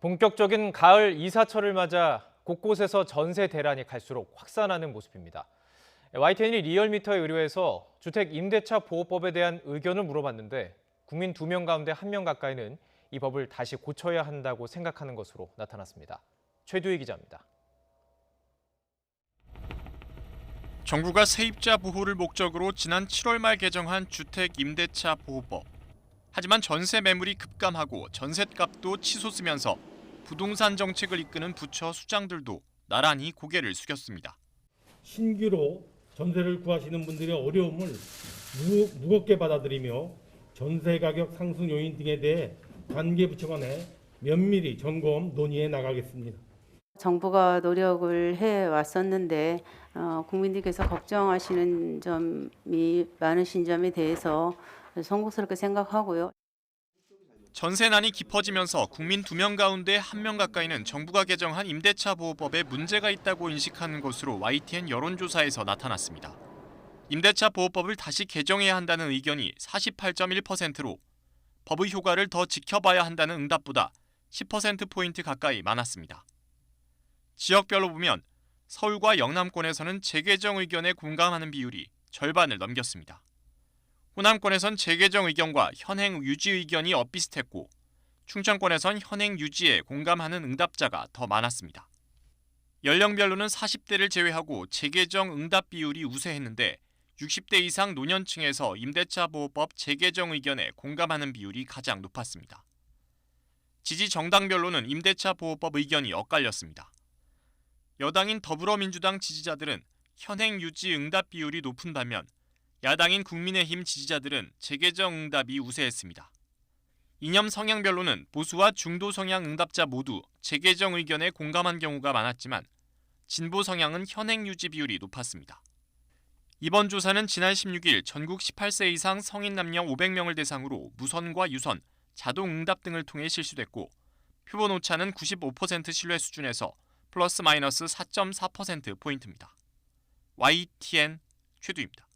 본격적인 가을 이사철을 맞아 곳곳에서 전세 대란이 갈수록 확산하는 모습입니다. YTN이 리얼미터에 의뢰해서 주택 임대차 보호법에 대한 의견을 물어봤는데 국민 2명 가운데 1명 가까이는 이 법을 다시 고쳐야 한다고 생각하는 것으로 나타났습니다. 최두희 기자입니다. 정부가 세입자 보호를 목적으로 지난 7월 말 개정한 주택 임대차 보호법. 하지만 전세 매물이 급감하고 전셋값도 치솟으면서 부동산 정책을 이끄는 부처 수장들도 나란히 고개를 숙였습니다. 신규로 전세를 구하시는 분들의 어려움을 무겁게 받아들이며 전세 가격 상승 요인 등에 대해 관계 부처 간에 면밀히 점검 논의해 나가겠습니다. 정부가 노력을 해왔었는데 국민들께서 걱정하시는 점이 많으신 점에 대해서 송구스럽게 생각하고요. 전세난이 깊어지면서 국민 2명 가운데 1명 가까이는 정부가 개정한 임대차 보호법에 문제가 있다고 인식하는 것으로 YTN 여론조사에서 나타났습니다. 임대차 보호법을 다시 개정해야 한다는 의견이 48.1%로 법의 효과를 더 지켜봐야 한다는 응답보다 10%포인트 가까이 많았습니다. 지역별로 보면 서울과 영남권에서는 재개정 의견에 공감하는 비율이 절반을 넘겼습니다. 호남권에선 재개정 의견과 현행 유지 의견이 엇비슷했고 충청권에선 현행 유지에 공감하는 응답자가 더 많았습니다. 연령별로는 40대를 제외하고 재개정 응답 비율이 우세했는데 60대 이상 노년층에서 임대차 보호법 재개정 의견에 공감하는 비율이 가장 높았습니다. 지지 정당별로는 임대차 보호법 의견이 엇갈렸습니다. 여당인 더불어민주당 지지자들은 현행 유지 응답 비율이 높은 반면 야당인 국민의힘 지지자들은 재개정 응답이 우세했습니다. 이념 성향별로는 보수와 중도 성향 응답자 모두 재개정 의견에 공감한 경우가 많았지만 진보 성향은 현행 유지 비율이 높았습니다. 이번 조사는 지난 16일 전국 18세 이상 성인 남녀 500명을 대상으로 무선과 유선, 자동 응답 등을 통해 실시됐고 표본 오차는 95% 신뢰 수준에서 플러스 마이너스 4.4%포인트입니다. YTN 최두입니다.